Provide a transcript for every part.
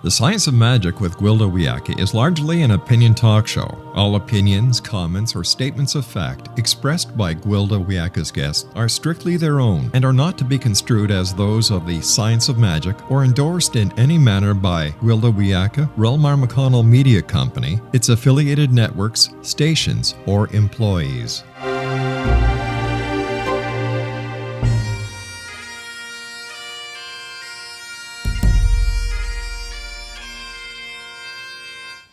The Science of Magic with Gwilda Wiyaka is largely an opinion talk show. All opinions, comments, or statements of fact expressed by Gwilda Wiyaka's guests are strictly their own and are not to be construed as those of the Science of Magic or endorsed in any manner by Gwilda Wiyaka, rel-mar Media Company, its affiliated networks, stations, or employees.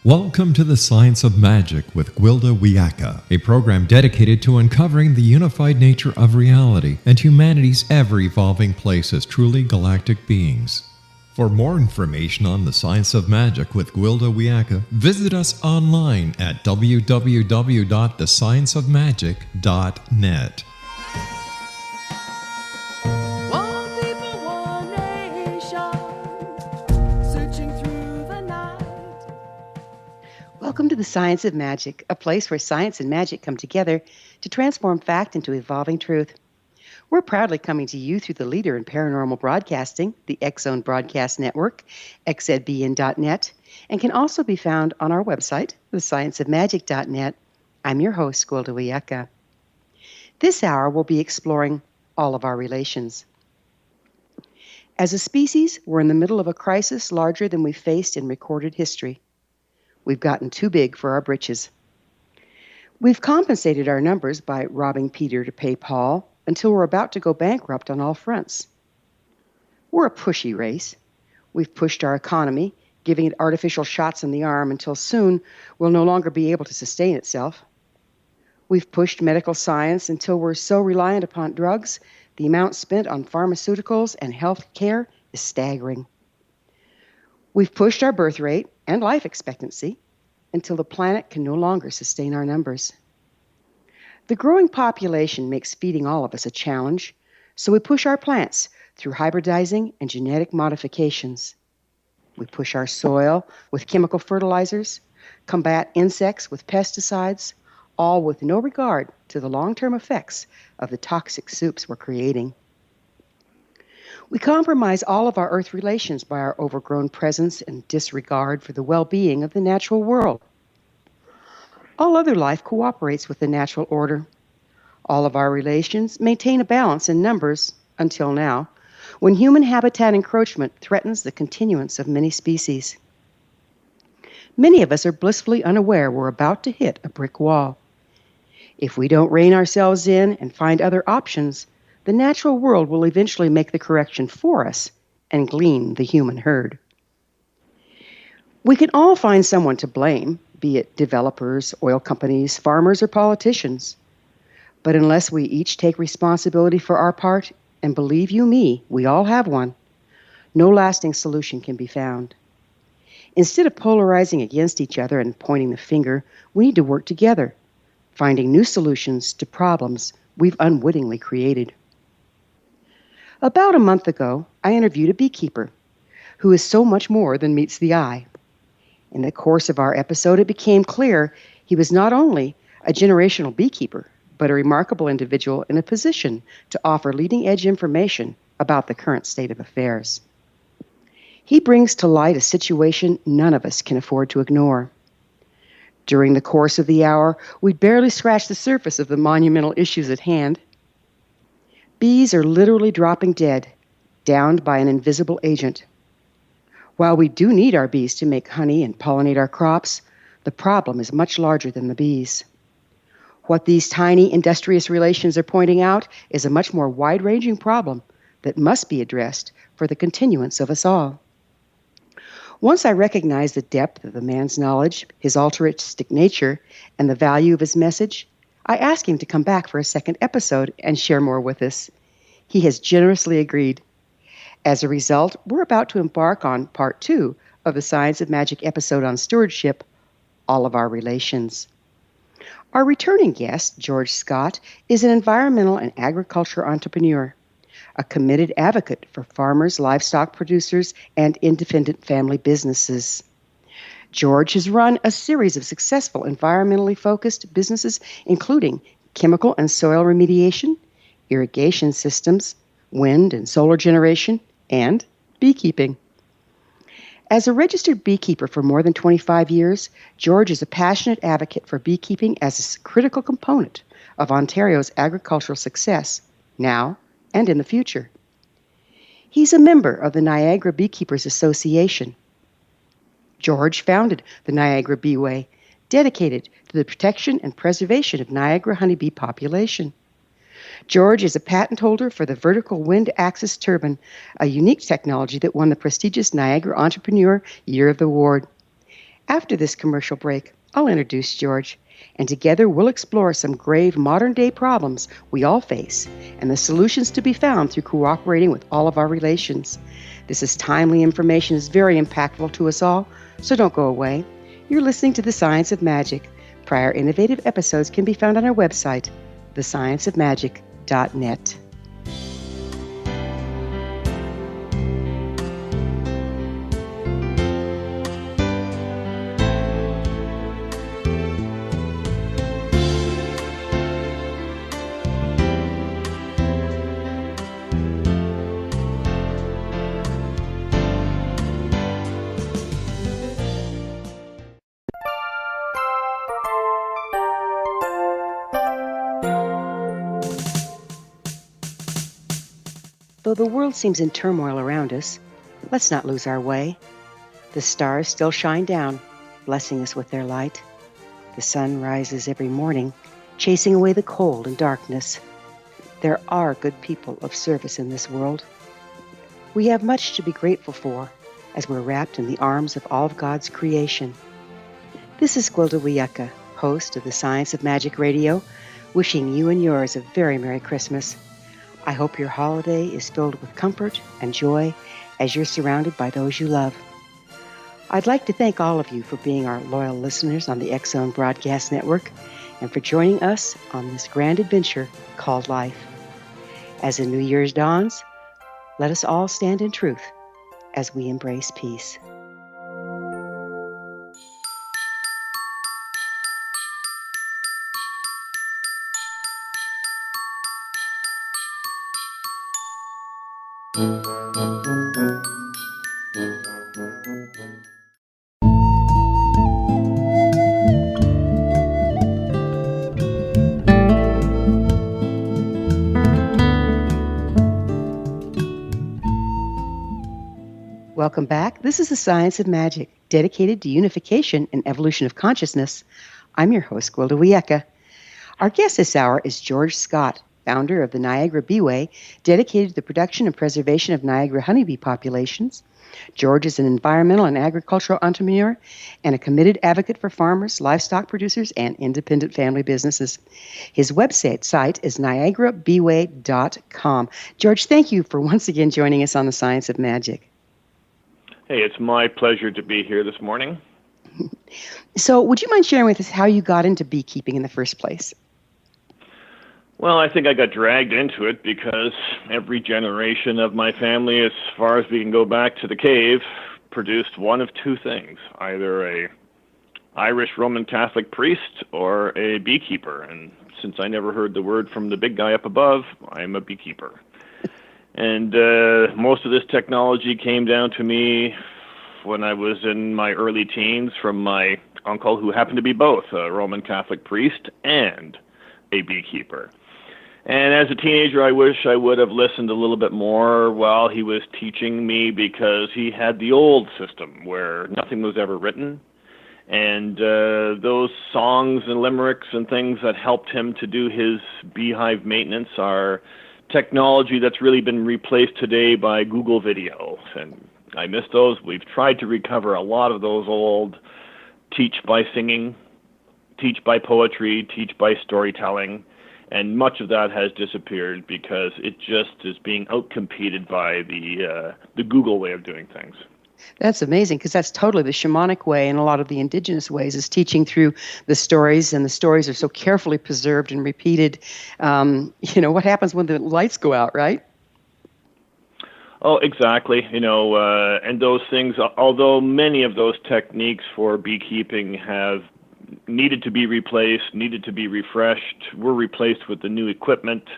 Welcome to the Science of Magic with Gwilda Wiyaka, a program dedicated to uncovering the unified nature of reality and humanity's ever-evolving place as truly galactic beings. For more information on the Science of Magic with Gwilda Wiyaka, visit us online at www.thescienceofmagic.net. Welcome to the Science of Magic, a place where science and magic come together to transform fact into evolving truth. We're proudly coming to you through the leader in paranormal broadcasting, the X-Zone Broadcast Network, xzbn.net, and can also be found on our website, thescienceofmagic.net. I'm your host, Gwilda Wiyaka. This hour, we'll be exploring all of our relations. As a species, we're in the middle of a crisis larger than we've faced in recorded history. We've gotten too big for our britches. We've compensated our numbers by robbing Peter to pay Paul until we're about to go bankrupt on all fronts. We're a pushy race. We've pushed our economy, giving it artificial shots in the arm until soon we'll no longer be able to sustain itself. We've pushed medical science until we're so reliant upon drugs, the amount spent on pharmaceuticals and health care is staggering. We've pushed our birth rate and life expectancy until the planet can no longer sustain our numbers. The growing population makes feeding all of us a challenge, so we push our plants through hybridizing and genetic modifications. We push our soil with chemical fertilizers, combat insects with pesticides, all with no regard to the long-term effects of the toxic soups we're creating. We compromise all of our Earth relations by our overgrown presence and disregard for the well-being of the natural world. All other life cooperates with the natural order. All of our relations maintain a balance in numbers until now, when human habitat encroachment threatens the continuance of many species. Many of us are blissfully unaware we're about to hit a brick wall. If we don't rein ourselves in and find other options, the natural world will eventually make the correction for us and glean the human herd. We can all find someone to blame, be it developers, oil companies, farmers, or politicians. But unless we each take responsibility for our part, and believe you me, we all have one, no lasting solution can be found. Instead of polarizing against each other and pointing the finger, we need to work together, finding new solutions to problems we've unwittingly created. About a month ago, I interviewed a beekeeper who is so much more than meets the eye. In the course of our episode, it became clear he was not only a generational beekeeper, but a remarkable individual in a position to offer leading-edge information about the current state of affairs. He brings to light a situation none of us can afford to ignore. During the course of the hour, we barely scratched the surface of the monumental issues at hand. Bees are literally dropping dead, downed by an invisible agent. While we do need our bees to make honey and pollinate our crops, the problem is much larger than the bees. What these tiny industrious relations are pointing out is a much more wide-ranging problem that must be addressed for the continuance of us all. Once I recognized the depth of the man's knowledge, his altruistic nature, and the value of his message, I asked him to come back for a second episode and share more with us. He has generously agreed. As a result, we're about to embark on part 2 of the Science of Magic episode on stewardship, all of our relations. Our returning guest, George Scott, is an environmental and agriculture entrepreneur, a committed advocate for farmers, livestock producers, and independent family businesses. George has run a series of successful environmentally focused businesses, including chemical and soil remediation, irrigation systems, wind and solar generation, and beekeeping. As a registered beekeeper for more than 25 years, George is a passionate advocate for beekeeping as a critical component of Ontario's agricultural success, now and in the future. He's a member of the Niagara Beekeepers Association. George founded the Niagara Beeway, dedicated to the protection and preservation of Niagara honeybee population. George is a patent holder for the vertical wind axis turbine, a unique technology that won the prestigious Niagara Entrepreneur Year of the Award. After this commercial break, I'll introduce George, and together we'll explore some grave modern-day problems we all face and the solutions to be found through cooperating with all of our relations. This is timely information, is very impactful to us all, so don't go away. You're listening to The Science of Magic. Prior innovative episodes can be found on our website, thescienceofmagic.net. Though the world seems in turmoil around us, let's not lose our way. The stars still shine down, blessing us with their light. The sun rises every morning, chasing away the cold and darkness. There are good people of service in this world. We have much to be grateful for as we're wrapped in the arms of all of God's creation. This is Gwilda Wiyaka, host of the Science of Magic Radio, wishing you and yours a very Merry Christmas. I hope your holiday is filled with comfort and joy as you're surrounded by those you love. I'd like to thank all of you for being our loyal listeners on the X-Zone Broadcast Network and for joining us on this grand adventure called life. As the New Year's dawns, let us all stand in truth as we embrace peace. Welcome back. This is the Science of Magic, dedicated to unification and evolution of consciousness. I'm your host, Gwilda Wiyaka. Our guest this hour is George Scott, founder of the Niagara Beeway, dedicated to the production and preservation of Niagara honeybee populations. George is an environmental and agricultural entrepreneur and a committed advocate for farmers, livestock producers, and independent family businesses. His website is niagarabeeway.com. George, thank you for once again joining us on the Science of Magic. Hey, it's my pleasure to be here this morning. So would you mind sharing with us how you got into beekeeping in the first place? Well, I think I got dragged into it because every generation of my family, as far as we can go back to the cave, produced one of two things, either a Irish Roman Catholic priest or a beekeeper. And since I never heard the word from the big guy up above, I'm a beekeeper. And most of this technology came down to me when I was in my early teens from my uncle, who happened to be both a Roman Catholic priest and a beekeeper. And as a teenager, I wish I would have listened a little bit more while he was teaching me, because he had the old system where nothing was ever written. And those songs and limericks and things that helped him to do his beehive maintenance are technology that's really been replaced today by Google Video, and I miss those. We've tried to recover a lot of those old teach by singing, teach by poetry, teach by storytelling, and much of that has disappeared because it just is being outcompeted by the Google way of doing things. That's amazing, because that's totally the shamanic way, and a lot of the indigenous ways is teaching through the stories, and the stories are so carefully preserved and repeated. What happens when the lights go out, right? Oh, exactly. And those things, although many of those techniques for beekeeping have needed to be replaced, needed to be refreshed, were replaced with the new equipment.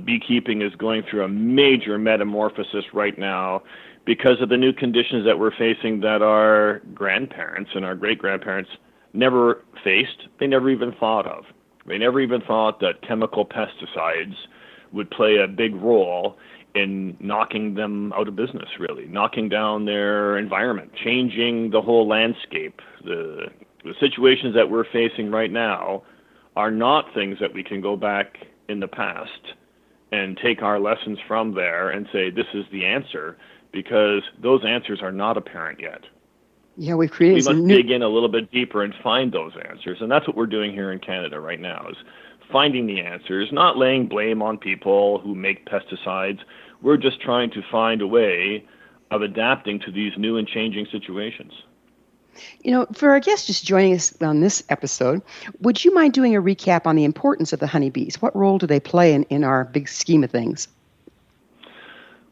Beekeeping is going through a major metamorphosis right now, because of the new conditions that we're facing that our grandparents and our great-grandparents never faced, they never even thought of. They never even thought that chemical pesticides would play a big role in knocking them out of business, really, knocking down their environment, changing the whole landscape. The situations that we're facing right now are not things that we can go back in the past and take our lessons from there and say, this is the answer, because those answers are not apparent yet. Yeah, we've created We must dig in a little bit deeper and find those answers, and that's what we're doing here in Canada right now, is finding the answers, not laying blame on people who make pesticides. We're just trying to find a way of adapting to these new and changing situations. For our guests just joining us on this episode, would you mind doing a recap on the importance of the honeybees? What role do they play in our big scheme of things?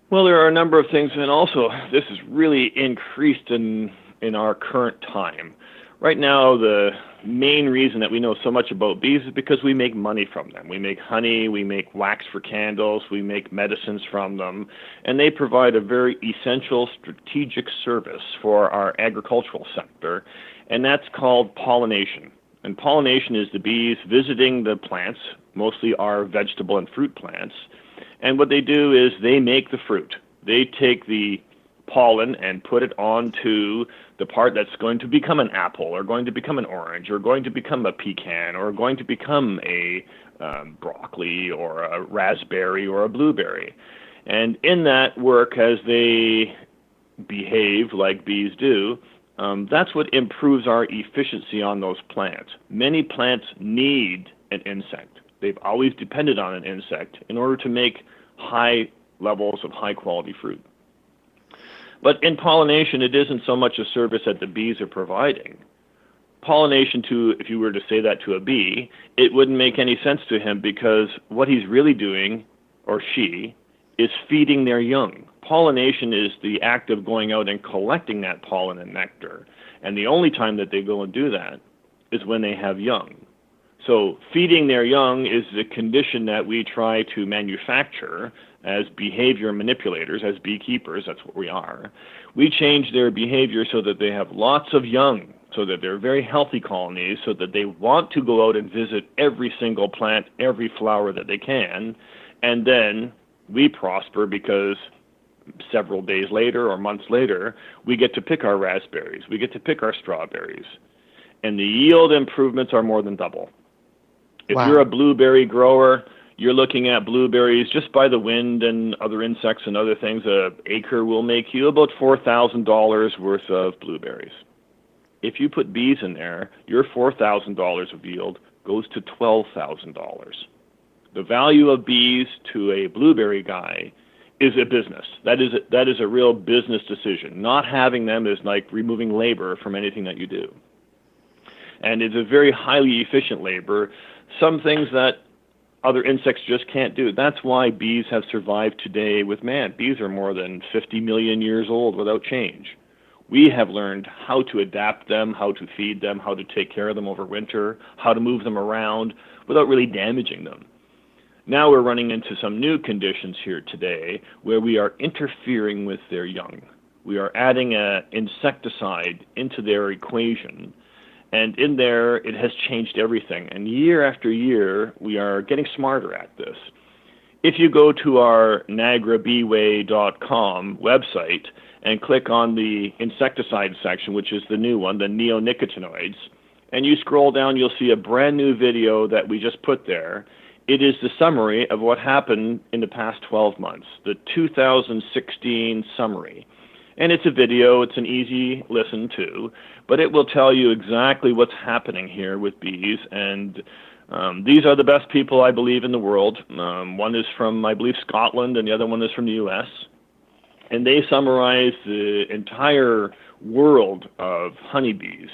Well, there are a number of things, and also this is really increased in our current time. Right now, the main reason that we know so much about bees is because we make money from them. We make honey, we make wax for candles, we make medicines from them, and they provide a very essential strategic service for our agricultural sector, and that's called pollination. And pollination is the bees visiting the plants, mostly our vegetable and fruit plants, and what they do is they make the fruit. They take the pollen and put it onto the part that's going to become an apple or going to become an orange or going to become a pecan or going to become a broccoli or a raspberry or a blueberry. And in that work, as they behave like bees do, that's what improves our efficiency on those plants. Many plants need an insect. They've always depended on an insect in order to make high levels of high-quality fruit. But in pollination, it isn't so much a service that the bees are providing. Pollination, if you were to say that to a bee, it wouldn't make any sense to him, because what he's really doing, or she, is feeding their young. Pollination is the act of going out and collecting that pollen and nectar. And the only time that they go and do that is when they have young. So feeding their young is the condition that we try to manufacture as behavior manipulators, as beekeepers. That's what we are. We change their behavior so that they have lots of young, so that they're very healthy colonies, so that they want to go out and visit every single plant, every flower that they can, and then we prosper because several days later or months later, we get to pick our raspberries, we get to pick our strawberries, and the yield improvements are more than double. If Wow. you're a blueberry grower, you're looking at blueberries just by the wind and other insects and other things. An acre will make you about $4,000 worth of blueberries. If you put bees in there, your $4,000 of yield goes to $12,000. The value of bees to a blueberry guy is a business. That is a real business decision. Not having them is like removing labor from anything that you do. And it's a very highly efficient labor. Some things that other insects just can't do. That's why bees have survived today with man. Bees are more than 50 million years old without change. We have learned how to adapt them, how to feed them, how to take care of them over winter, how to move them around without really damaging them. Now we're running into some new conditions here today where we are interfering with their young. We are adding an insecticide into their equation. And in there, it has changed everything. And year after year, we are getting smarter at this. If you go to our NiagaraBeeway.com website and click on the insecticide section, which is the new one, the neonicotinoids, and you scroll down, you'll see a brand new video that we just put there. It is the summary of what happened in the past 12 months, the 2016 summary. And it's a video, it's an easy listen to, but it will tell you exactly what's happening here with bees. And these are the best people, I believe, in the world. One is from, I believe, Scotland, and the other one is from the U.S. And they summarize the entire world of honeybees.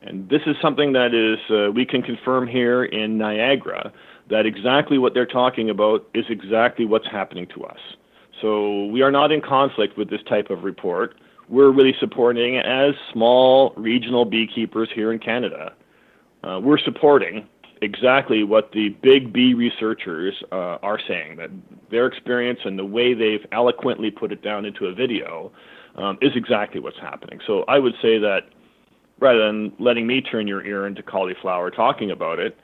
And this is something that is we can confirm here in Niagara, that exactly what they're talking about is exactly what's happening to us. So we are not in conflict with this type of report. We're really supporting it as small regional beekeepers here in Canada. We're supporting exactly what the big bee researchers are saying, that their experience and the way they've eloquently put it down into a video is exactly what's happening. So I would say that rather than letting me turn your ear into cauliflower talking about it,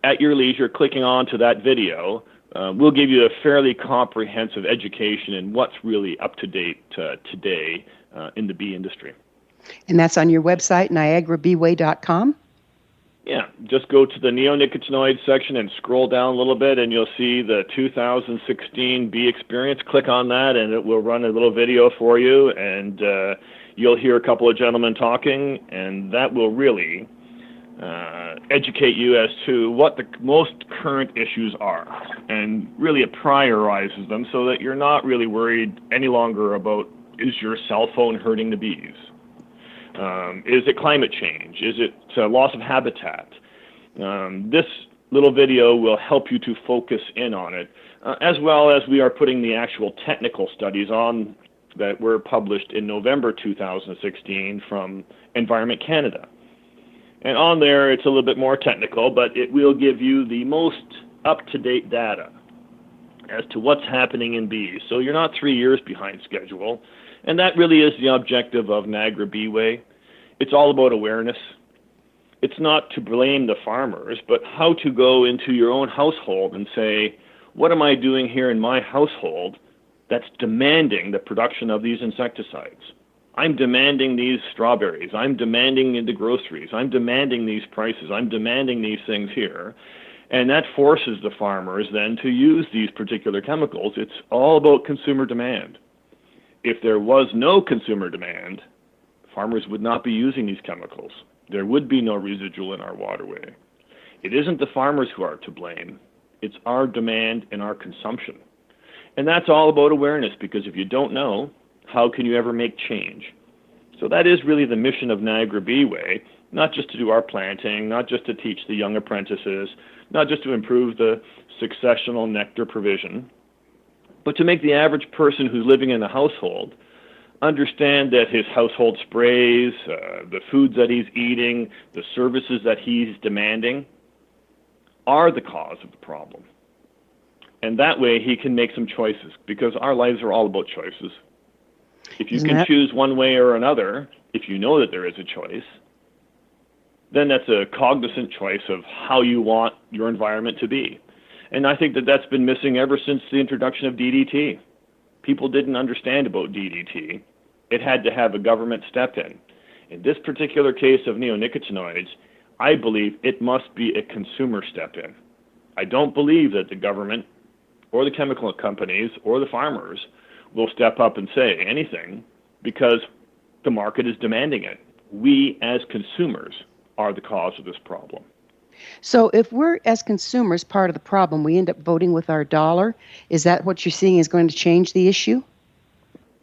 at your leisure, clicking on to that video will give you a fairly comprehensive education in what's really up to date today in the bee industry. And that's on your website, niagarabeeway.com? Yeah, just go to the neonicotinoids section and scroll down a little bit, and you'll see the 2016 bee experience. Click on that, and it will run a little video for you, and you'll hear a couple of gentlemen talking, and that will really educate you as to what the most current issues are, and really it prioritizes them so that you're not really worried any longer about, is your cell phone hurting the bees? Is it climate change? Is it loss of habitat? This little video will help you to focus in on it, as well as we are putting the actual technical studies on that were published in November 2016 from Environment Canada. And on there, it's a little bit more technical, but it will give you the most up-to-date data as to what's happening in bees. So you're not 3 years behind schedule. And that really is the objective of Niagara Beeway. It's all about awareness. It's not to blame the farmers, but how to go into your own household and say, what am I doing here in my household that's demanding the production of these insecticides? I'm demanding these strawberries. I'm demanding the groceries. I'm demanding these prices. I'm demanding these things here. And that forces the farmers then to use these particular chemicals. It's all about consumer demand. If there was no consumer demand, farmers would not be using these chemicals. There would be no residual in our waterway. It isn't the farmers who are to blame. It's our demand and our consumption. And that's all about awareness, because if you don't know, how can you ever make change? So that is really the mission of Niagara Beeway, not just to do our planting, not just to teach the young apprentices, not just to improve the successional nectar provision, but to make the average person who's living in a household understand that his household sprays, the foods that he's eating, the services that he's demanding are the cause of the problem. And that way he can make some choices, because our lives are all about choices. If you can choose one way or another, if you know that there is a choice, then that's a cognizant choice of how you want your environment to be. And I think that that's been missing ever since the introduction of DDT. People didn't understand about DDT. It had to have a government step in. In this particular case of neonicotinoids, I believe it must be a consumer step in. I don't believe that the government or the chemical companies or the farmers will step up and say anything, because the market is demanding it. We as consumers are the cause of this problem. So if we're, as consumers, part of the problem, we end up voting with our dollar. Is that what you're seeing is going to change the issue?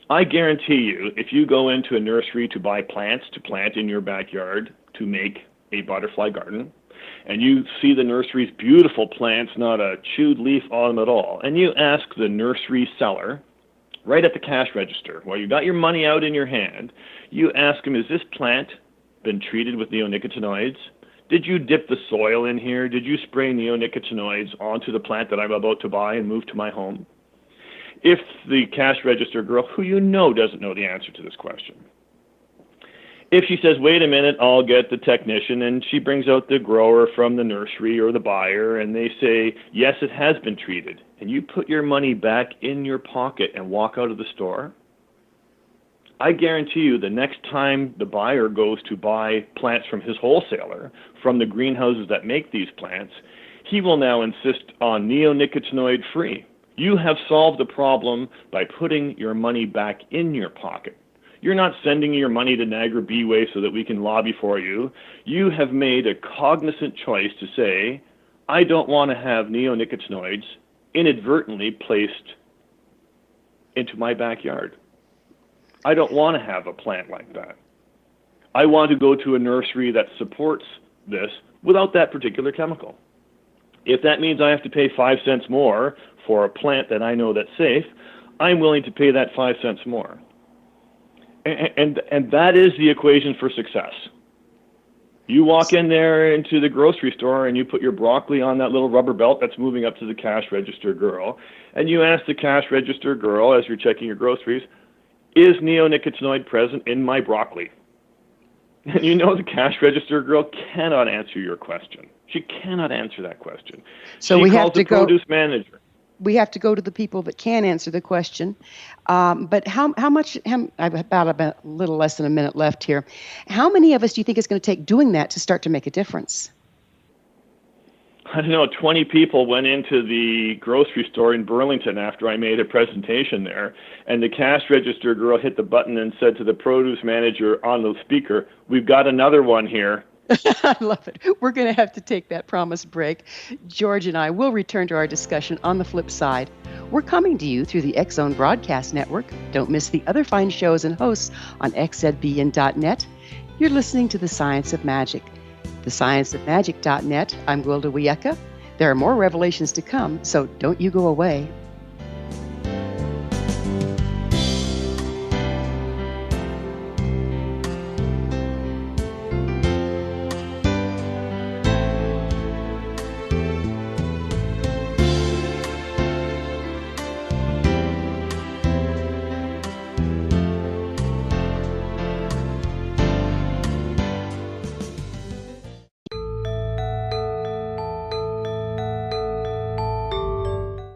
I guarantee you, if you go into a nursery to buy plants to plant in your backyard to make a butterfly garden, and you see the nursery's beautiful plants, not a chewed leaf on them at all, and you ask the nursery seller, right at the cash register, while you got your money out in your hand, you ask him, is this plant been treated with neonicotinoids? Did you dip the soil in here? Did you spray neonicotinoids onto the plant that I'm about to buy and move to my home? If the cash register girl, who you know doesn't know the answer to this question, if she says, wait a minute, I'll get the technician, and she brings out the grower from the nursery or the buyer, and they say, yes, it has been treated, and you put your money back in your pocket and walk out of the store, I guarantee you the next time the buyer goes to buy plants from his wholesaler, from the greenhouses that make these plants, he will now insist on neonicotinoid free. You have solved the problem by putting your money back in your pocket. You're not sending your money to Niagara Beeway so that we can lobby for you. You have made a cognizant choice to say, I don't want to have neonicotinoids inadvertently placed into my backyard. I don't want to have a plant like that. I want to go to a nursery that supports this without that particular chemical. If that means I have to pay 5 cents more for a plant that I know that's safe, I'm willing to pay that 5 cents more. And that is the equation for success. You walk in there into the grocery store and you put your broccoli on that little rubber belt that's moving up to the cash register girl, and you ask the cash register girl as you're checking your groceries, is neonicotinoid present in my broccoli? And you know the cash register girl cannot answer your question. She cannot answer that question. So she calls the produce manager. We have to go to the people that can answer the question. But how much, I've about a little less than a minute left here. How many of us do you think it's going to take doing that to start to make a difference? I don't know, 20 people went into the grocery store in Burlington after I made a presentation there, and the cash register girl hit the button and said to the produce manager on the speaker, "We've got another one here." I love it. We're going to have to take that promised break. George and I will return to our discussion on the flip side. We're coming to you through the X-Zone Broadcast Network. Don't miss the other fine shows and hosts on xzbn.net. You're listening to The Science of Magic. TheScienceOfMagic.net. I'm Gwilda Wiyaka. There are more revelations to come, so don't you go away.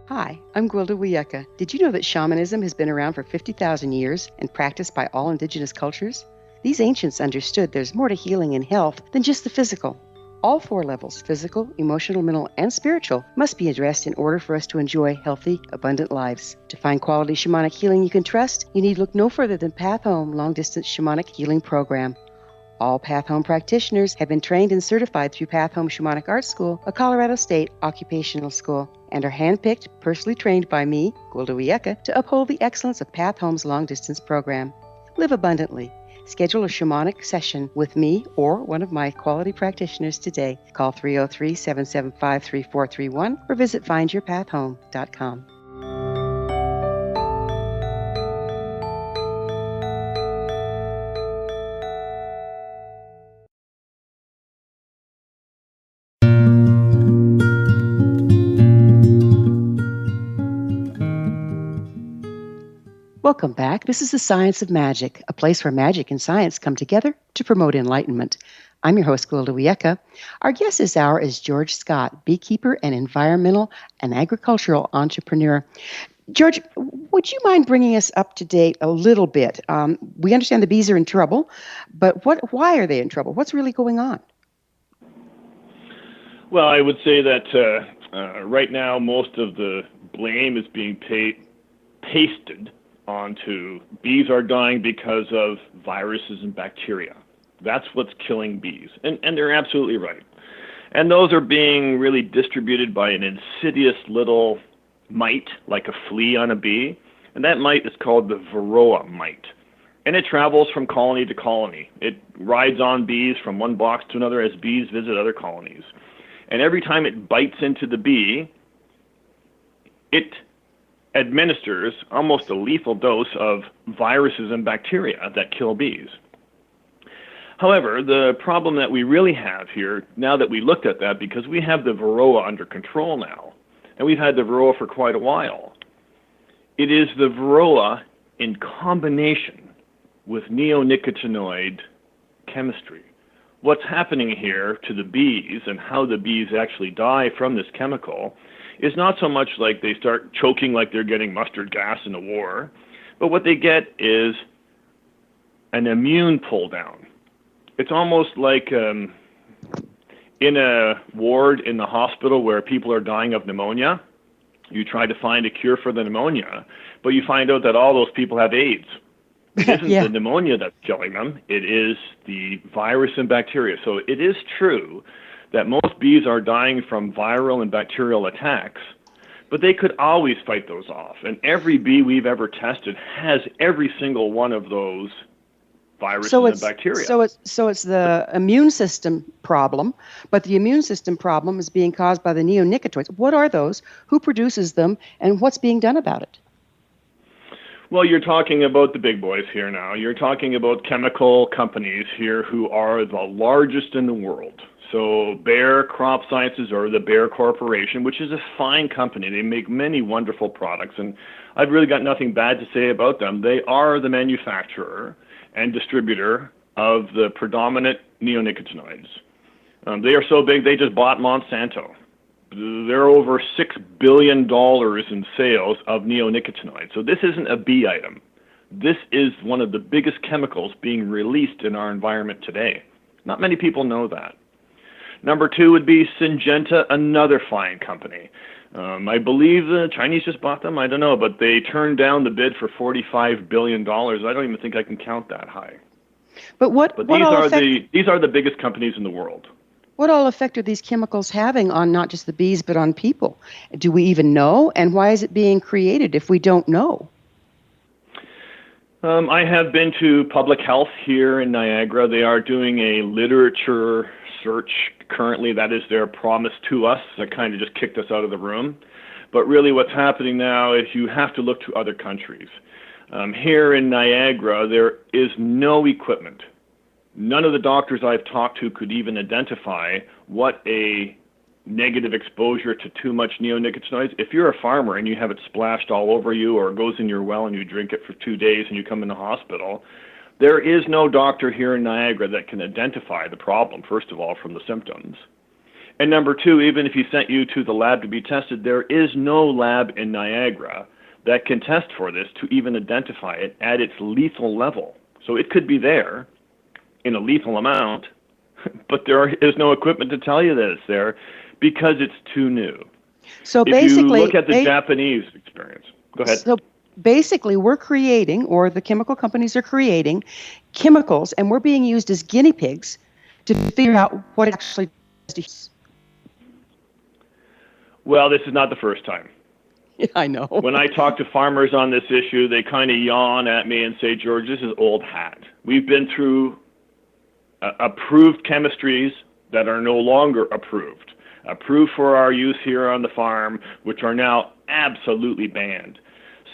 Hi, I'm Gwilda Wiyaka. Did you know that shamanism has been around for 50,000 years and practiced by all indigenous cultures? These ancients understood there's more to healing and health than just the physical. All 4 levels, physical, emotional, mental, and spiritual, must be addressed in order for us to enjoy healthy, abundant lives. To find quality shamanic healing you can trust, you need look no further than Path Home Long Distance Shamanic Healing Program. All Path Home practitioners have been trained and certified through Path Home Shamanic Art School, a Colorado State occupational school, and are handpicked, personally trained by me, Gwilda Wiyaka, to uphold the excellence of Path Home's long-distance program. Live abundantly. Schedule a shamanic session with me or one of my quality practitioners today. Call 303-775-3431 or visit findyourpathhome.com. Welcome back. This is The Science of Magic, a place where magic and science come together to promote enlightenment. I'm your host, Gwilda Wiyaka. Our guest this hour is George Scott, beekeeper and environmental and agricultural entrepreneur. George, would you mind bringing us up to date a little bit? We understand the bees are in trouble, but why are they in trouble? What's really going on? Well, I would say that right now most of the blame is being pasted onto bees are dying because of viruses and bacteria. That's what's killing bees. And they're absolutely right. And those are being really distributed by an insidious little mite, like a flea on a bee. And that mite is called the varroa mite. And it travels from colony to colony. It rides on bees from one box to another as bees visit other colonies. And every time it bites into the bee, it administers almost a lethal dose of viruses and bacteria that kill bees. However, the problem that we really have here, now that we looked at that, because we have the varroa under control now, and we've had the varroa for quite a while, it is the varroa in combination with neonicotinoid chemistry. What's happening here to the bees and how the bees actually die from this chemical is not so much like they start choking like they're getting mustard gas in a war, but what they get is an immune pull down. It's almost like in a ward in the hospital where people are dying of pneumonia. You try to find a cure for the pneumonia, but you find out that all those people have AIDS. It isn't the pneumonia that's killing them. It is the virus and bacteria. So it is true that most bees are dying from viral and bacterial attacks, but they could always fight those off. And every bee we've ever tested has every single one of those viruses and bacteria. So it's the immune system problem, but the immune system problem is being caused by the neonicotinoids. What are those? Who produces them? And what's being done about it? Well, you're talking about the big boys here now. You're talking about chemical companies here who are the largest in the world. So Bayer Crop Sciences, or the Bayer Corporation, which is a fine company. They make many wonderful products, and I've really got nothing bad to say about them. They are the manufacturer and distributor of the predominant neonicotinoids. They are so big, they just bought Monsanto. They're over $6 billion in sales of neonicotinoids. So this isn't a bee item. This is one of the biggest chemicals being released in our environment today. Not many people know that. Number two would be Syngenta, another fine company. I believe the Chinese just bought them. I don't know, but they turned down the bid for $45 billion. I don't even think I can count that high. But these are the biggest companies in the world. What all effect are these chemicals having on not just the bees, but on people? Do we even know? And why is it being created if we don't know? I have been to public health here in Niagara. They are doing a literature search currently. That is their promise to us. That kind of just kicked us out of the room. But really what's happening now is you have to look to other countries. Here in Niagara, there is no equipment. None of the doctors I've talked to could even identify what a negative exposure to too much neonicotinoids. If you're a farmer and you have it splashed all over you, or it goes in your well and you drink it for 2 days and you come in the hospital, there is no doctor here in Niagara that can identify the problem, first of all, from the symptoms. And number two, even if he sent you to the lab to be tested, there is no lab in Niagara that can test for this to even identify it at its lethal level. So it could be there in a lethal amount, but there is no equipment to tell you that it's there because it's too new. So if you look at the Japanese experience, go ahead. So basically, we're creating, or the chemical companies are creating, chemicals, and we're being used as guinea pigs to figure out what it actually does. Well, this is not the first time. Yeah, I know. When I talk to farmers on this issue, they kind of yawn at me and say, George, this is old hat. We've been through approved chemistries that are no longer approved for our use here on the farm, which are now absolutely banned.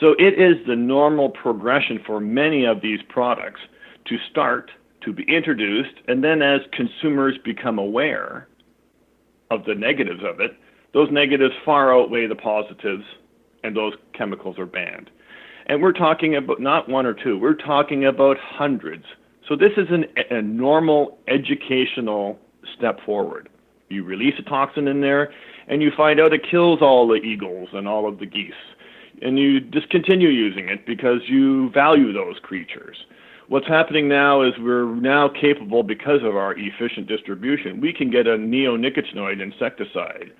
So it is the normal progression for many of these products to start, to be introduced, and then as consumers become aware of the negatives of it, those negatives far outweigh the positives, and those chemicals are banned. And we're talking about not one or two, we're talking about hundreds. So this is a normal educational step forward. You release a toxin in there, and you find out it kills all the eagles and all of the geese. And you discontinue using it because you value those creatures. What's happening now is we're now capable, because of our efficient distribution, we can get a neonicotinoid insecticide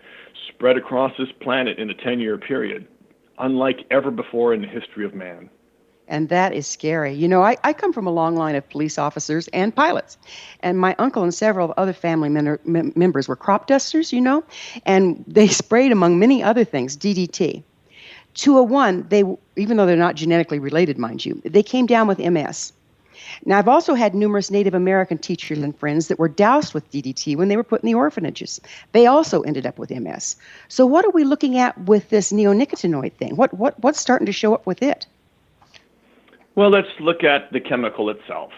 spread across this planet in a 10-year period, unlike ever before in the history of man. And that is scary. You know, I come from a long line of police officers and pilots. And my uncle and several other family members were crop dusters, you know, and they sprayed, among many other things, DDT. 201, even though they're not genetically related, mind you, they came down with MS. Now, I've also had numerous Native American teachers and friends that were doused with DDT when they were put in the orphanages. They also ended up with MS. So what are we looking at with this neonicotinoid thing? What's starting to show up with it? Well, let's look at the chemical itself.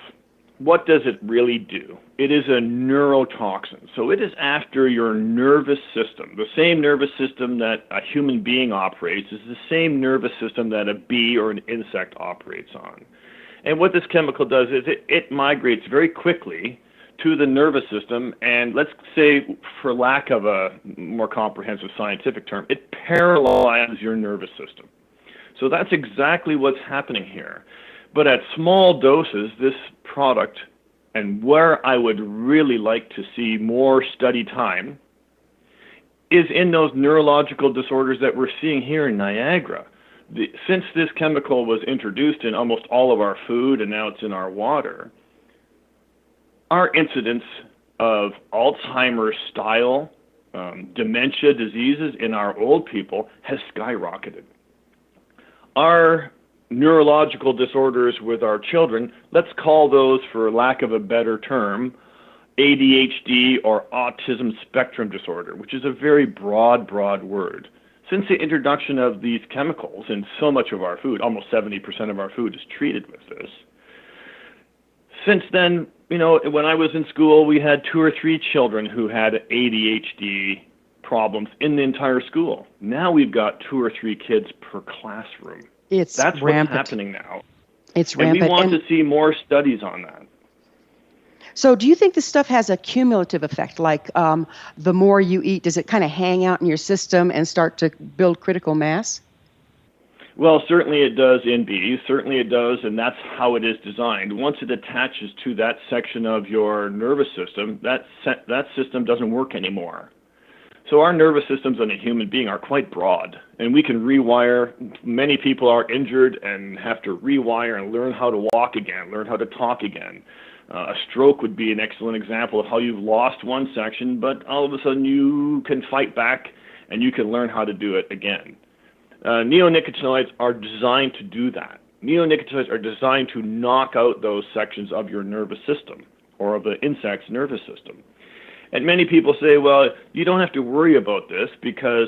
What does it really do? It is a neurotoxin. So it is after your nervous system. The same nervous system that a human being operates is the same nervous system that a bee or an insect operates on. And what this chemical does is it migrates very quickly to the nervous system, and let's say, for lack of a more comprehensive scientific term, it paralyzes your nervous system. So that's exactly what's happening here. But at small doses, this product, and where I would really like to see more study time, is in those neurological disorders that we're seeing here in Niagara. Since this chemical was introduced in almost all of our food and now it's in our water, our incidence of Alzheimer's style dementia diseases in our old people has skyrocketed. Our neurological disorders with our children, let's call those, for lack of a better term, ADHD or autism spectrum disorder, which is a very broad word. since the introduction of these chemicals in so much of our food, almost 70% of our food is treated with this. Since then, when I was in school, we had 2 or 3 children who had ADHD problems in the entire school. Now we've got 2 or 3 kids per classroom. That's rampant. What's happening now. It's and rampant. We want to see more studies on that. So do you think this stuff has a cumulative effect? Like the more you eat, does it kind of hang out in your system and start to build critical mass? Well, certainly it does in bees. Certainly it does, and that's how it is designed. Once it attaches to that section of your nervous system, that system doesn't work anymore. So our nervous systems in a human being are quite broad, and we can rewire. Many people are injured and have to rewire and learn how to walk again, learn how to talk again. A stroke would be an excellent example of how you've lost one section, but all of a sudden you can fight back and you can learn how to do it again. Neonicotinoids are designed to do that. Neonicotinoids are designed to knock out those sections of your nervous system or of the insect's nervous system. And many people say, well, you don't have to worry about this because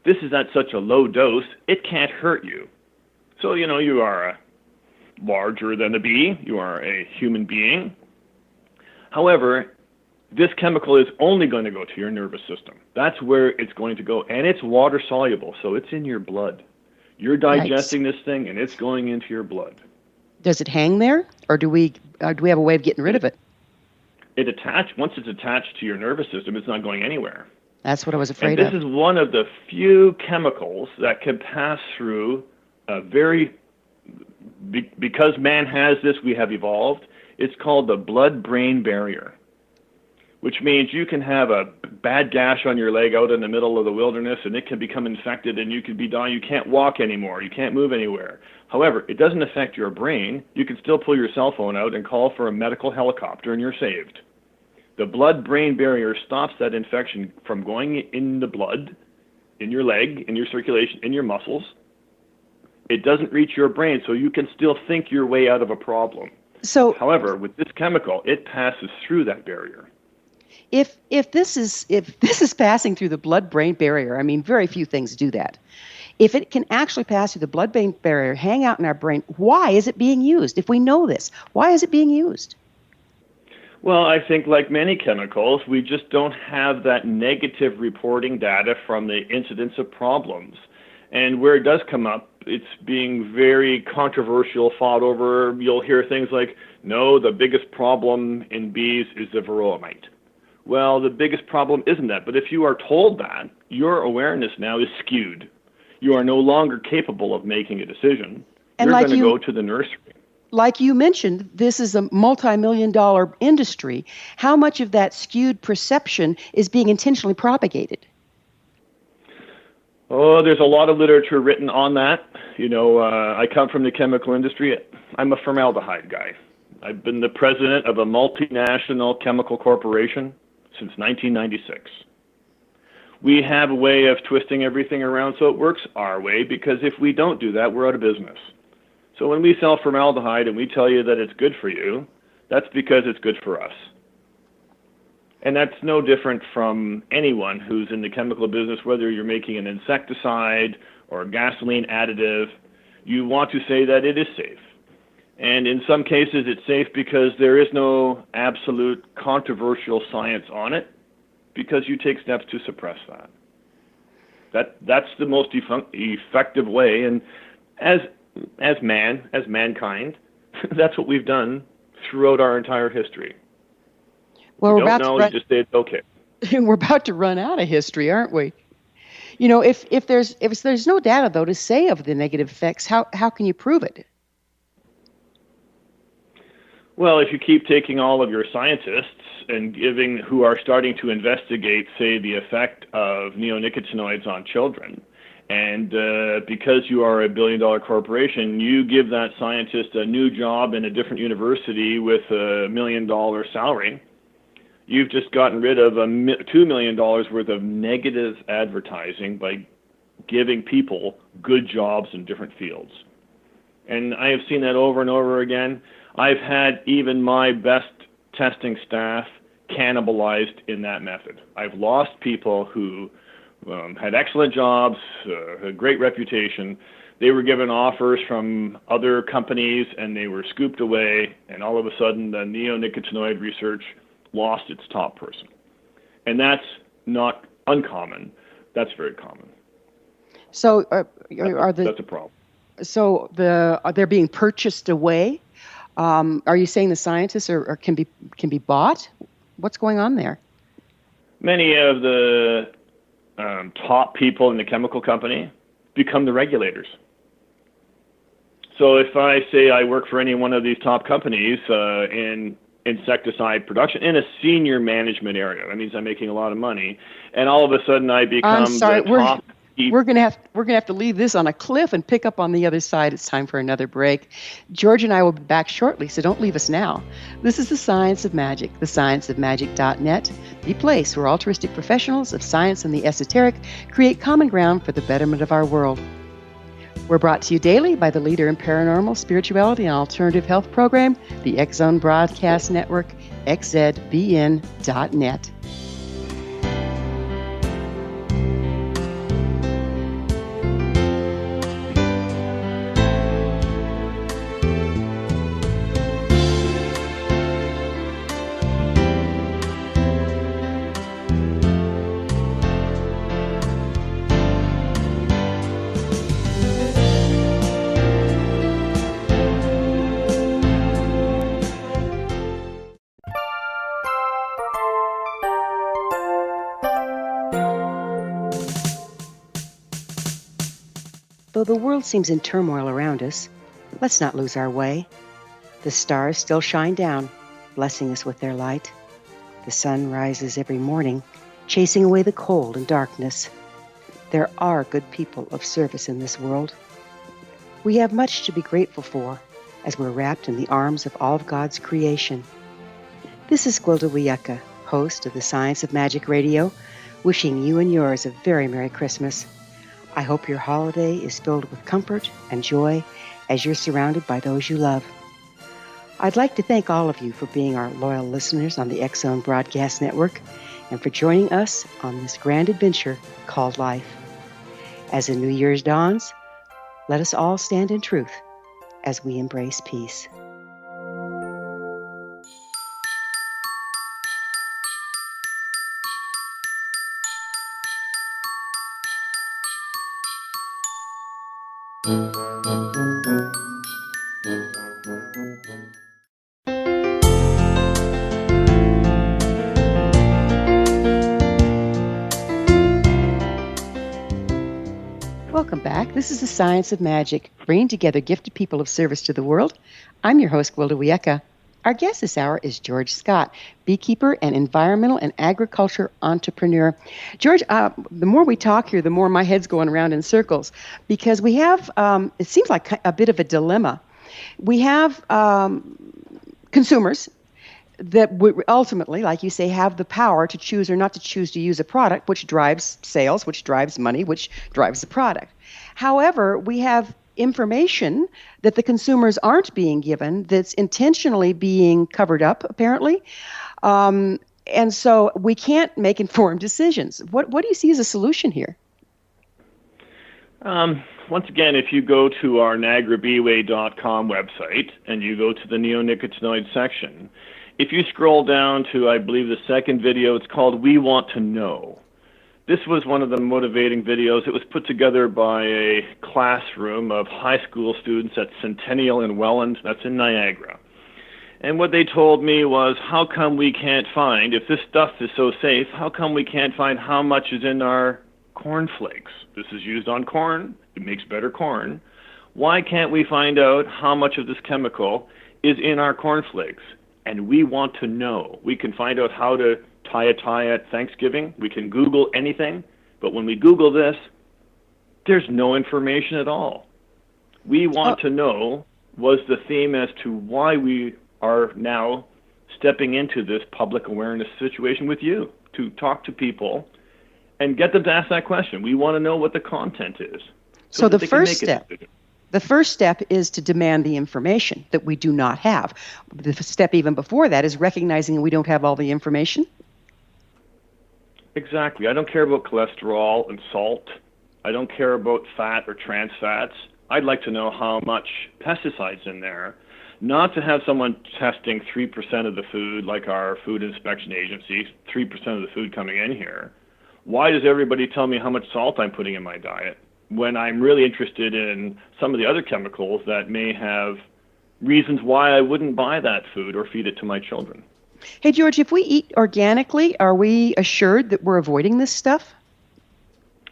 this is at such a low dose, it can't hurt you. So, you are larger than a bee, you are a human being. However, this chemical is only going to go to your nervous system. That's where it's going to go. And it's water soluble, so it's in your blood. You're digesting this thing, and it's going into your blood. Does it hang there, or do we have a way of getting rid of it? Once it's attached to your nervous system, it's not going anywhere. That's what I was afraid of. This is one of the few chemicals that can pass through because man has this, we have evolved. It's called the blood-brain barrier, which means you can have a bad gash on your leg out in the middle of the wilderness, and it can become infected, and you could be dying. You can't walk anymore. You can't move anywhere. However, it doesn't affect your brain. You can still pull your cell phone out and call for a medical helicopter, and you're saved. The blood-brain barrier stops that infection from going in the blood, in your leg, in your circulation, in your muscles. It doesn't reach your brain, so you can still think your way out of a problem. However, with this chemical, it passes through that barrier. If this is passing through the blood-brain barrier, I mean, very few things do that. If it can actually pass through the blood-brain barrier, hang out in our brain, why is it being used? If we know this, why is it being used? Well, I think like many chemicals, we just don't have that negative reporting data from the incidence of problems. And where it does come up, it's being very controversial, fought over. You'll hear things like, no, the biggest problem in bees is the varroa mite. Well, the biggest problem isn't that. But if you are told that, your awareness now is skewed. You are no longer capable of making a decision. You're going to go to the nursery. Like you mentioned, this is a multi-million-dollar industry. How much of that skewed perception is being intentionally propagated? Oh, there's a lot of literature written on that. I come from the chemical industry. I'm a formaldehyde guy. I've been the president of a multinational chemical corporation since 1996. We have a way of twisting everything around so it works our way, because if we don't do that, we're out of business. So when we sell formaldehyde and we tell you that it's good for you, that's because it's good for us. And that's no different from anyone who's in the chemical business, whether you're making an insecticide or a gasoline additive. You want to say that it is safe. And in some cases, it's safe because there is no absolute controversial science on it, because you take steps to suppress that. That's the most effective way. And as mankind, that's what we've done throughout our entire history. Well, you just say it's okay. We're about to run out of history, aren't we? If there's no data though to say of the negative effects, how can you prove it? Well, if you keep taking all of your scientists and who are starting to investigate, say, the effect of neonicotinoids on children, and because you are a billion-dollar corporation, you give that scientist a new job in a different university with $1 million salary, you've just gotten rid of $2 million worth of negative advertising by giving people good jobs in different fields. And I have seen that over and over again. I've had even my best testing staff cannibalized in that method. I've lost people who had excellent jobs, a great reputation. They were given offers from other companies, and they were scooped away, and all of a sudden the neonicotinoid research lost its top person. And that's not uncommon. That's very common. So that's a problem. So they're being purchased away. Are you saying the scientists can be bought? What's going on there? Many of the top people in the chemical company become the regulators. So if I say I work for any one of these top companies in insecticide production in a senior management area, that means I'm making a lot of money, and all of a sudden I become the top. We're gonna have to leave this on a cliff and pick up on the other side. It's time for another break. George and I will be back shortly, so don't leave us now. This is The Science of Magic, thescienceofmagic.net, the place where altruistic professionals of science and the esoteric create common ground for the betterment of our world. We're brought to you daily by the leader in paranormal, spirituality, and alternative health program, the X Zone Broadcast Network, xzbn.net. Though the world seems in turmoil around us, let's not lose our way. The stars still shine down, blessing us with their light. The sun rises every morning, chasing away the cold and darkness. There are good people of service in this world. We have much to be grateful for as we're wrapped in the arms of all of God's creation. This is Gwilda Wiyaka, host of the Science of Magic Radio, wishing you and yours a very Merry Christmas. I hope your holiday is filled with comfort and joy as you're surrounded by those you love. I'd like to thank all of you for being our loyal listeners on the X Zone Broadcast Network and for joining us on this grand adventure called life. As the New Year's dawns, let us all stand in truth as we embrace peace. Welcome back. This is The Science of Magic, bringing together gifted people of service to the world. I'm your host, Gwilda Wiyaka. Our guest this hour is George Scott, beekeeper and environmental and agriculture entrepreneur. George, the more we talk here, the more my head's going around in circles, because we have, it seems like a bit of a dilemma. We have consumers that ultimately, like you say, have the power to choose or not to choose to use a product, which drives sales, which drives money, which drives the product. However, we have information that the consumers aren't being given that's intentionally being covered up, apparently. And so we can't make informed decisions. What do you see as a solution here? Once again, if you go to our NiagaraBeeway.com website and you go to the neonicotinoid section, if you scroll down to, I believe, the second video, it's called We Want to Know. This was one of the motivating videos. It was put together by a classroom of high school students at Centennial in Welland, that's in Niagara. And what they told me was, how come we can't find, if this stuff is so safe, how come we can't find how much is in our cornflakes? This is used on corn. It makes better corn. Why can't we find out how much of this chemical is in our cornflakes? And we want to know. We can find out how to tie a tie at Thanksgiving. We can Google anything. But when we Google this, there's no information at all. We want to know was the theme as to why we are now stepping into this public awareness situation with you, to talk to people and get them to ask that question. We want to know what the content is. So the first step. The first step is to demand the information that we do not have. The step even before that is recognizing we don't have all the information. Exactly. I don't care about cholesterol and salt. I don't care about fat or trans fats. I'd like to know how much pesticides in there, not to have someone testing 3% of the food like our food inspection agency, 3% of the food coming in here. Why does everybody tell me how much salt I'm putting in my diet when I'm really interested in some of the other chemicals that may have reasons why I wouldn't buy that food or feed it to my children? Hey, George, if we eat organically, are we assured that we're avoiding this stuff?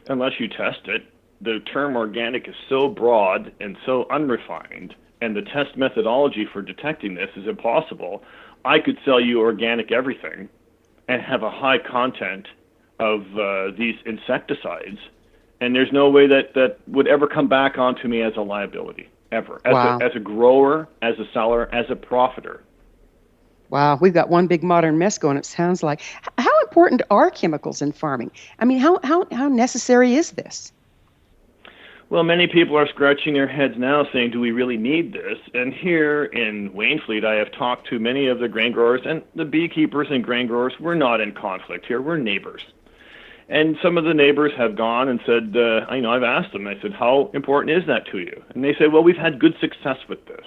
Unless you test it. The term organic is so broad and so unrefined, and the test methodology for detecting this is impossible. I could sell you organic everything and have a high content of these insecticides, and there's no way that would ever come back onto me as a liability, ever. As a grower, as a seller, as a profiter. Wow, we've got one big modern mess going, it sounds like. How important are chemicals in farming? I mean, how necessary is this? Well, many people are scratching their heads now saying, do we really need this? And here in Waynflete, I have talked to many of the grain growers, and the beekeepers and grain growers, we're not in conflict here, we're neighbors. And some of the neighbors have gone and said, I've asked them, I said, how important is that to you? And they said, well, we've had good success with this.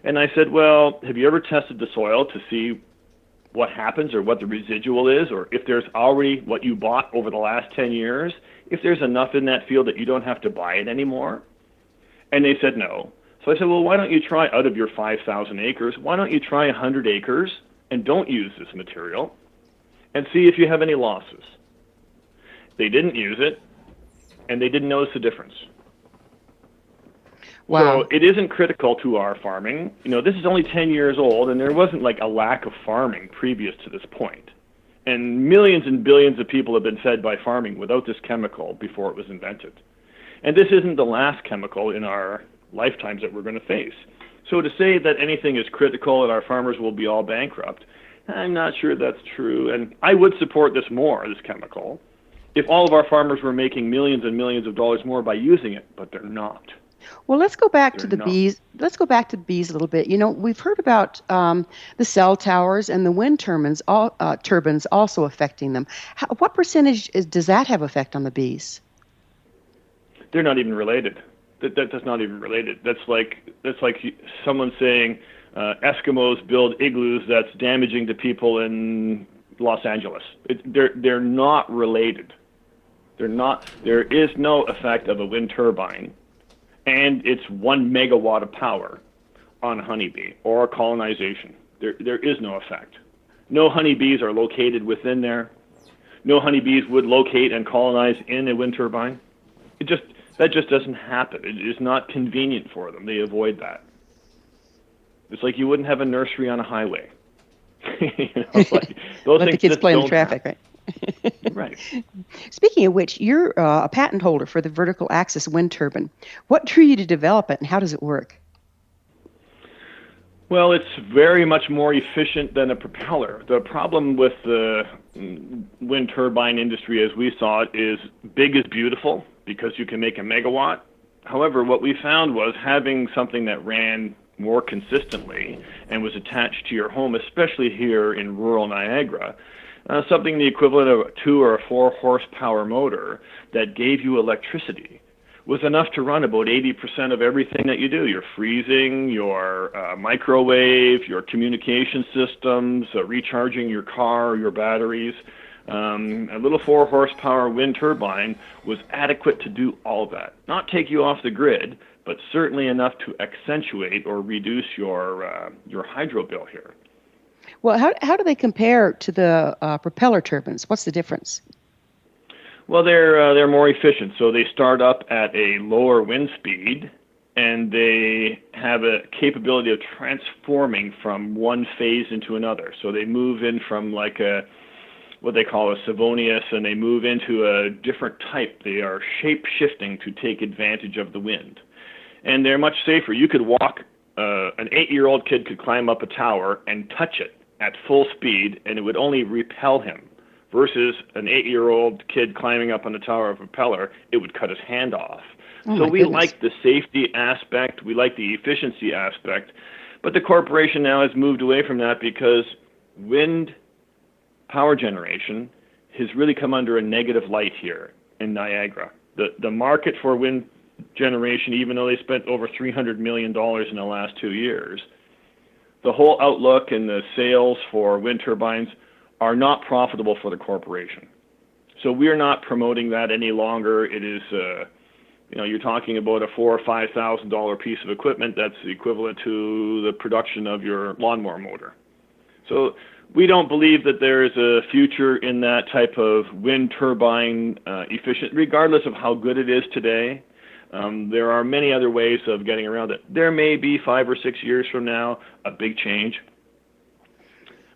And I said, well, have you ever tested the soil to see what happens or what the residual is, or if there's already what you bought over the last 10 years, if there's enough in that field that you don't have to buy it anymore? And they said no. So I said, well, why don't you try, out of your 5,000 acres, why don't you try 100 acres and don't use this material and see if you have any losses? They didn't use it, and they didn't notice the difference. Wow. So it isn't critical to our farming. This is only 10 years old, and there wasn't like a lack of farming previous to this point. And millions and billions of people have been fed by farming without this chemical before it was invented. And this isn't the last chemical in our lifetimes that we're going to face. So to say that anything is critical and our farmers will be all bankrupt, I'm not sure that's true. And I would support this more, this chemical, if all of our farmers were making millions and millions of dollars more by using it, but they're not. Well, let's go back to the bees. Let's go back to the bees a little bit. We've heard about the cell towers and the wind turbines also affecting them. What percentage does that have effect on the bees? They're not even related. That's not even related. That's like someone saying Eskimos build igloos that's damaging to people in Los Angeles. They're not related. They're not. There is no effect of a wind turbine, and it's 1 megawatt of power on a honeybee or colonization. There is no effect. No honeybees are located within there. No honeybees would locate and colonize in a wind turbine. That just doesn't happen. It is not convenient for them. They avoid that. It's like you wouldn't have a nursery on a highway. Those Let things the kids just play in don't the traffic, happen. right? Right. Speaking of which, you're a patent holder for the vertical axis wind turbine. What drew you to develop it, and how does it work? Well, it's very much more efficient than a propeller. The problem with the wind turbine industry as we saw it is big is beautiful because you can make a megawatt. However, what we found was having something that ran more consistently and was attached to your home, especially here in rural Niagara, something the equivalent of a 2 or a 4 horsepower motor that gave you electricity was enough to run about 80% of everything that you do. Your freezing, your microwave, your communication systems, recharging your car, your batteries. A little 4 horsepower wind turbine was adequate to do all of that. Not take you off the grid, but certainly enough to accentuate or reduce your hydro bill here. Well, how do they compare to the propeller turbines? What's the difference? Well, they're more efficient. So they start up at a lower wind speed, and they have a capability of transforming from one phase into another. So they move in from like what they call a Savonius, and they move into a different type. They are shape-shifting to take advantage of the wind. And they're much safer. You could walk, an 8-year-old kid could climb up a tower and touch it at full speed, and it would only repel him. Versus an 8-year-old kid climbing up on the tower of a propeller, it would cut his hand off. So we like the safety aspect, we like the efficiency aspect, but the corporation now has moved away from that because wind power generation has really come under a negative light here in Niagara. The market for wind generation, even though they spent over $300 million in the last 2 years, the whole outlook and the sales for wind turbines are not profitable for the corporation. So we're not promoting that any longer. It is, you're talking about a $4,000 or $5,000 piece of equipment that's equivalent to the production of your lawnmower motor. So we don't believe that there is a future in that type of wind turbine efficient, regardless of how good it is today. There are many other ways of getting around it. There may be 5 or 6 years from now a big change.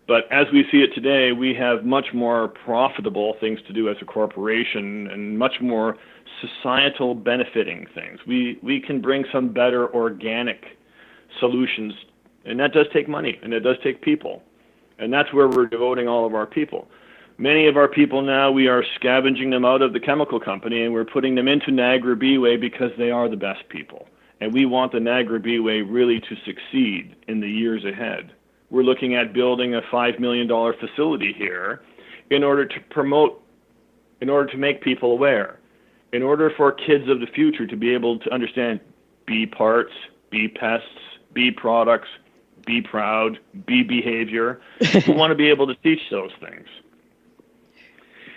But as we see it today, we have much more profitable things to do as a corporation and much more societal benefiting things. We can bring some better organic solutions, and that does take money, and it does take people. And that's where we're devoting all of our people. Many of our people now, we are scavenging them out of the chemical company, and we're putting them into Niagara Beeway because they are the best people. And we want the Niagara Beeway really to succeed in the years ahead. We're looking at building a $5 million facility here in order to promote, in order to make people aware, in order for kids of the future to be able to understand bee parts, bee pests, bee products, be proud, bee behavior. We want to be able to teach those things.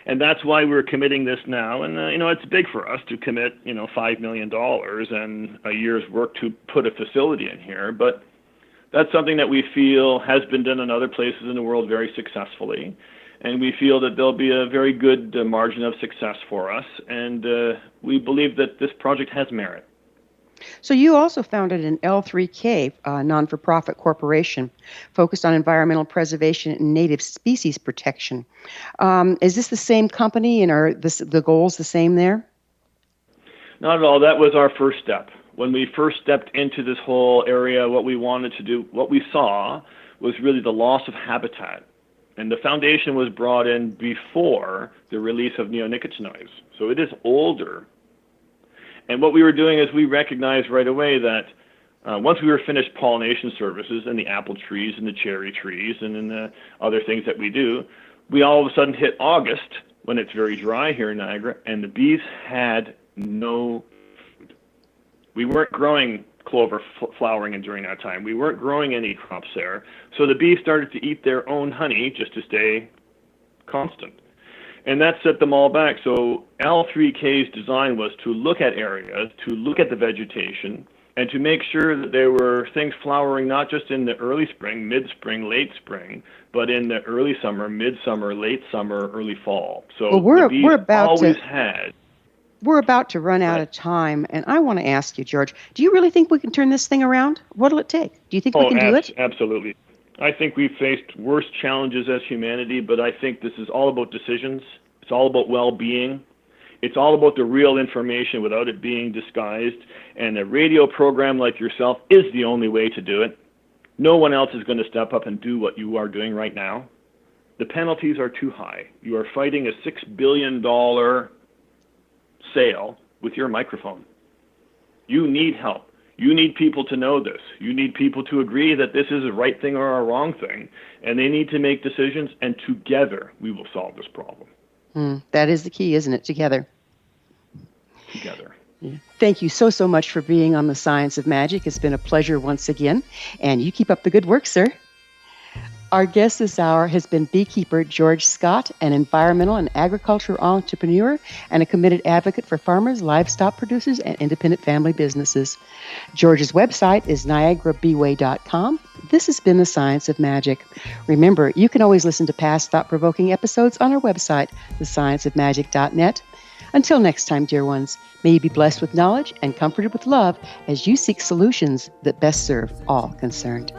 And that's why we're committing this now. And, it's big for us to commit, $5 million and a year's work to put a facility in here. But that's something that we feel has been done in other places in the world very successfully. And we feel that there'll be a very good margin of success for us. And we believe that this project has merit. So you also founded an L3K, non-for-profit corporation focused on environmental preservation and native species protection. Is this the same company, and are the goals the same there? Not at all. That was our first step. When we first stepped into this whole area, what we wanted to do, what we saw was really the loss of habitat. And the foundation was brought in before the release of neonicotinoids. So it is older. And what we were doing is we recognized right away that once we were finished pollination services in the apple trees and the cherry trees and in the other things that we do, we all of a sudden hit August when it's very dry here in Niagara, and the bees had no food. We weren't growing clover flowering during that time. We weren't growing any crops there. So the bees started to eat their own honey just to stay constant. And that set them all back. So L3K's design was to look at areas, to look at the vegetation, and to make sure that there were things flowering not just in the early spring, mid-spring, late spring, but in the early summer, midsummer, late summer, early fall. So well, we're about to run out of time, and I want to ask you, George, do you really think we can turn this thing around? What'll it take? Do you think we can do it? Absolutely. I think we've faced worse challenges as humanity, but I think this is all about decisions. It's all about well-being. It's all about the real information without it being disguised. And a radio program like yourself is the only way to do it. No one else is going to step up and do what you are doing right now. The penalties are too high. You are fighting a $6 billion sale with your microphone. You need help. You need people to know this. You need people to agree that this is a right thing or a wrong thing. And they need to make decisions, and together we will solve this problem. That is the key, isn't it? Together. Together. Yeah. Thank you so much for being on The Science of Magic. It's been a pleasure once again. And you keep up the good work, sir. Our guest this hour has been beekeeper George Scott, an environmental and agricultural entrepreneur and a committed advocate for farmers, livestock producers, and independent family businesses. George's website is niagarabeeway.com. This has been The Science of Magic. Remember, you can always listen to past thought-provoking episodes on our website, thescienceofmagic.net. Until next time, dear ones, may you be blessed with knowledge and comforted with love as you seek solutions that best serve all concerned.